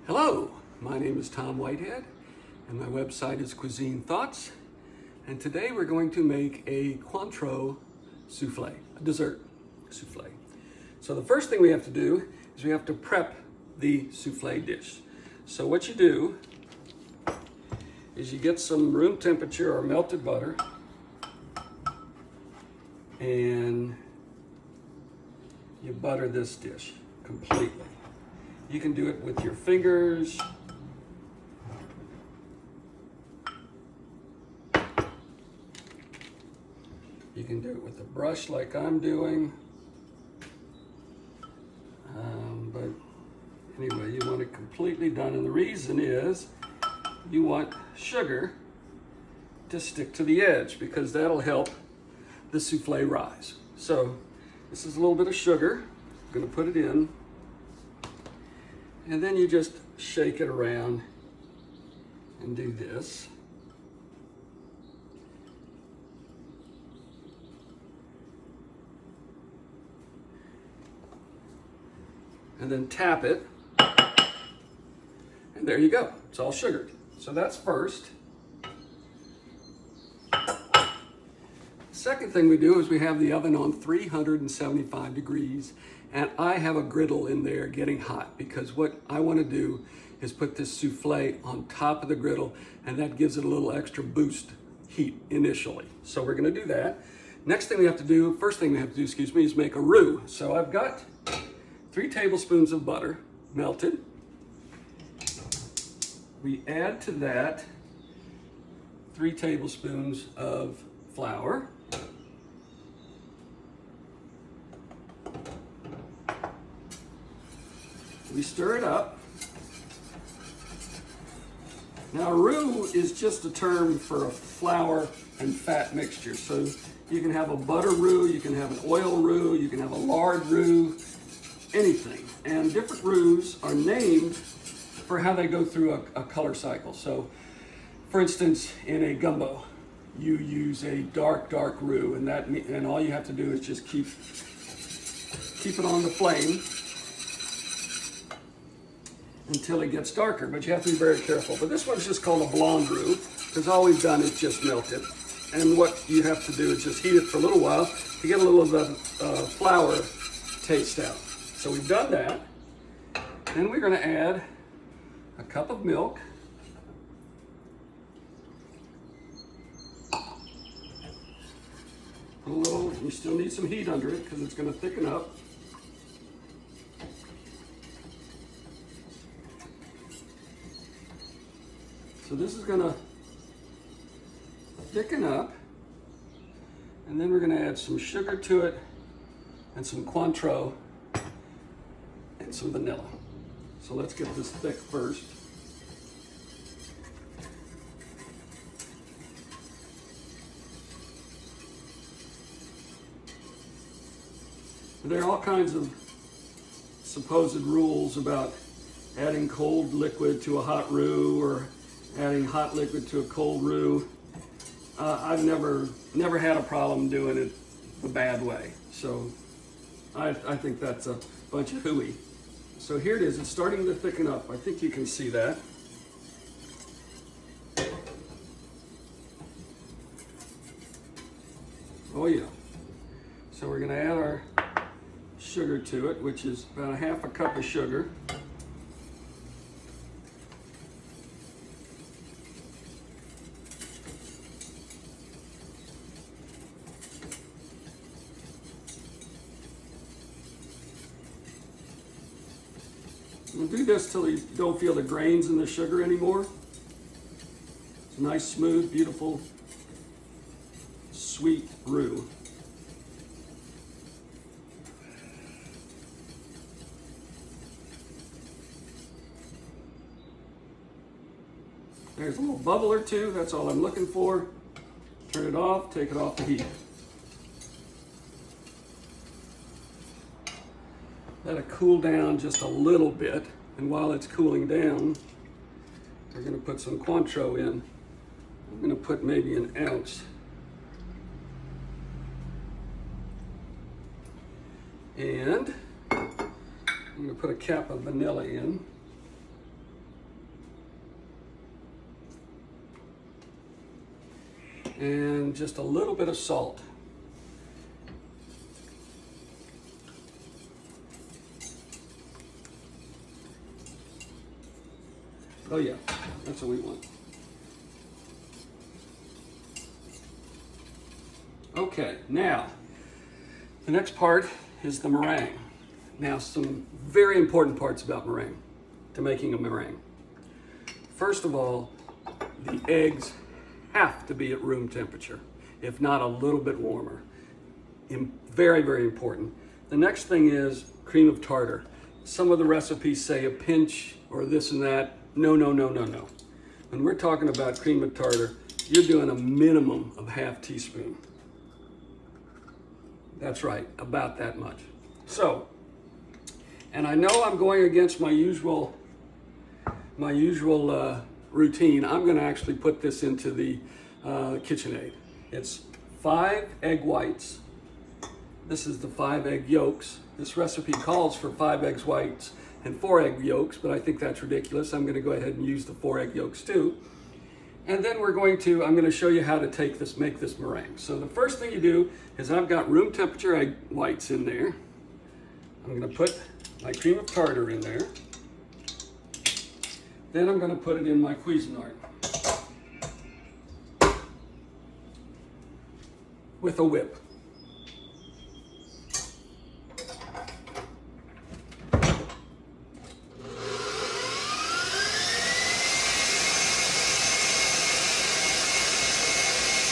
Hello, my name is Tom Whitehead and my website is Cuisine Thoughts, and today we're going to make a Cointreau souffle, a dessert souffle. So the first thing we have to do is we have to prep the souffle dish. So what you do is you get some room temperature or melted butter and you butter this dish completely. You can do it with your fingers. You can do it with a brush like I'm doing. But anyway, you want it completely done. And the reason is you want sugar to stick to the edge because that'll help the souffle rise. So this is a little bit of sugar. I'm gonna put it in. And then you just shake it around and do this. And then tap it. And there you go. It's all sugared. So that's first. Second thing we do is we have the oven on 375 degrees. And I have a griddle in there getting hot because what I want to do is put this souffle on top of the griddle, and that gives it a little extra boost heat initially. So we're going to do that. Next thing we have to do, first thing we have to do, is make a roux. So I've got 3 tablespoons of butter melted. We add to that 3 tablespoons of flour. We stir it up. Now, roux is just a term for a flour and fat mixture. So you can have a butter roux, you can have an oil roux, you can have a lard roux, anything. And different roux are named for how they go through a color cycle. So, for instance, in a gumbo, you use a dark roux, and all you have to do is just keep it on the flame until it gets darker, but you have to be very careful. But this one's just called a blonde roux, because all we've done is just melt it. And what you have to do is just heat it for a little while to get a little of the flour taste out. So we've done that. Then we're gonna add a cup of milk. You still need some heat under it because it's gonna thicken up. So this is gonna thicken up, and then we're gonna add some sugar to it, and some Cointreau, and some vanilla. So let's get this thick first. There are all kinds of supposed rules about adding cold liquid to a hot roux or adding hot liquid to a cold roux. I've never had a problem doing it the bad way. So I think that's a bunch of hooey. So here it is, it's starting to thicken up. I think you can see that. Oh yeah. So we're gonna add our sugar to it, which is about 1/2 cup of sugar. We'll do this till you don't feel the grains in the sugar anymore. It's a nice, smooth, beautiful, sweet roux. There's a little bubble or two, that's all I'm looking for. Turn it off, take it off the heat. Let it cool down just a little bit, and while it's cooling down, we're going to put some Cointreau in. I'm going to put maybe an ounce. And I'm going to put a cap of vanilla in. and just a little bit of salt. Oh yeah, that's what we want. Okay, now, the next part is the meringue. Now, some very important parts about meringue, to making a meringue. First of all, the eggs have to be at room temperature, if not a little bit warmer. Very, very important. The next thing is cream of tartar. Some of the recipes say a pinch or this and that. No, no, no, no, no. When we're talking about cream of tartar, you're doing a minimum of half teaspoon. That's right, about that much. So, and I know I'm going against my usual routine. I'm going to actually put this into the KitchenAid. It's 5 egg whites. This is the 5 egg yolks. This recipe calls for 5 egg whites and 4 egg yolks, but I think that's ridiculous. I'm going to go ahead and use the 4 egg yolks too. And then I'm going to show you how to make this meringue. So the first thing you do is I've got room temperature egg whites in there. I'm going to put my cream of tartar in there. Then I'm going to put it in my Cuisinart with a whip.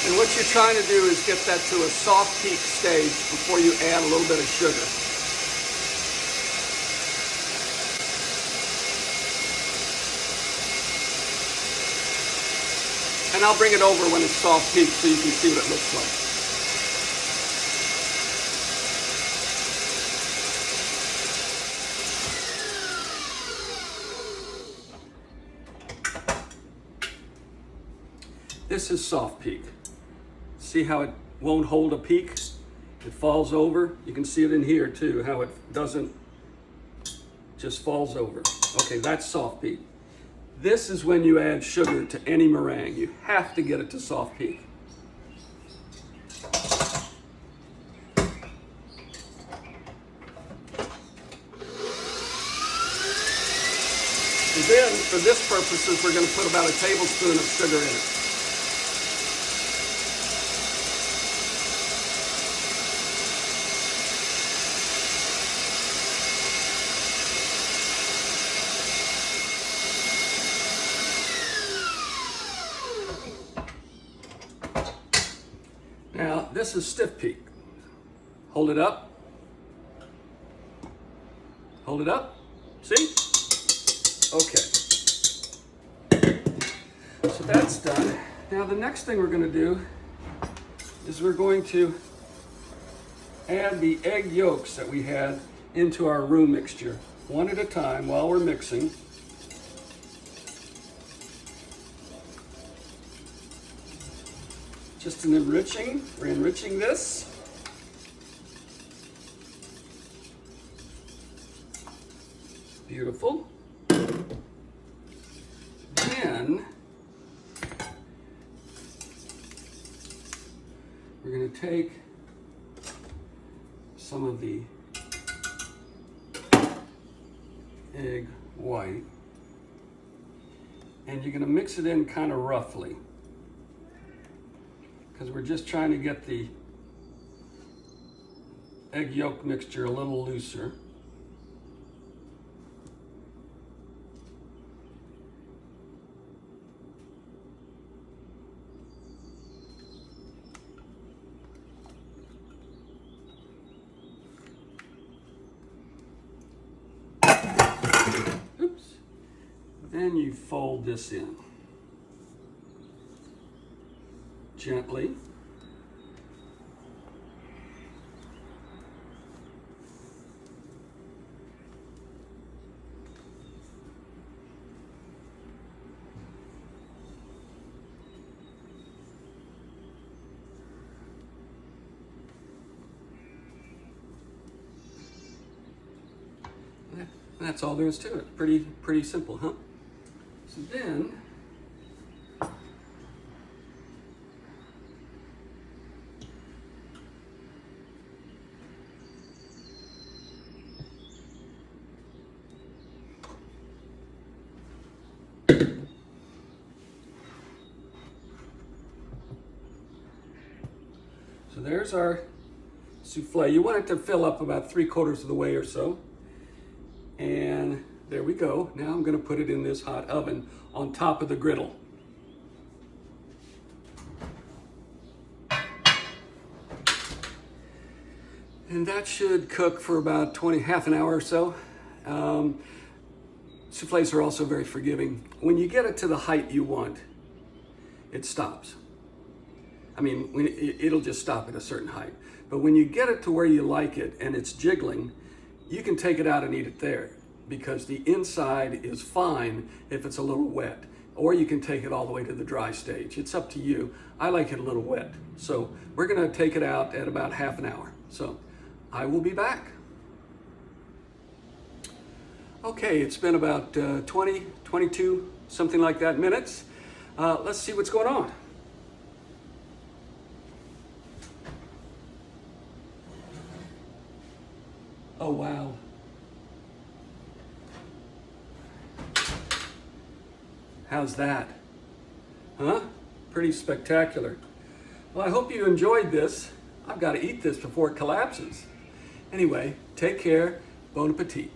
And what you're trying to do is get that to a soft peak stage before you add a little bit of sugar. And I'll bring it over when it's soft peak so you can see what it looks like. This is soft peak. See how it won't hold a peak? It falls over. You can see it in here too, how it doesn't, just falls over. Okay, that's soft peak. This is when you add sugar to any meringue. You have to get it to soft peak. And then, for this purposes, we're going to put about a tablespoon of sugar in it. Now, this is stiff peak. Hold it up. Hold it up. See? Okay. So that's done. Now, the next thing we're going to do is we're going to add the egg yolks that we had into our roux mixture, one at a time while we're mixing. Just we're enriching this. Beautiful. Then we're going to take some of the egg white and you're going to mix it in kind of roughly, because we're just trying to get the egg yolk mixture a little looser. Oops. Then you fold this in gently. That's all there is to it. Pretty simple, huh? So then So there's our souffle. You want it to fill up about 3/4 of the way or so. And there we go. Now I'm going to put it in this hot oven on top of the griddle. And that should cook for about half an hour or so. Soufflés are also very forgiving. When you get it to the height you want, it stops. I mean, it'll just stop at a certain height. But when you get it to where you like it and it's jiggling, you can take it out and eat it there because the inside is fine if it's a little wet. Or you can take it all the way to the dry stage. It's up to you. I like it a little wet. So we're gonna take it out at about half an hour. So I will be back. Okay, it's been about 20, 22, something like that minutes. Let's see what's going on. Oh, wow. How's that? Huh? Pretty spectacular. Well, I hope you enjoyed this. I've got to eat this before it collapses. Anyway, take care. Bon appetit.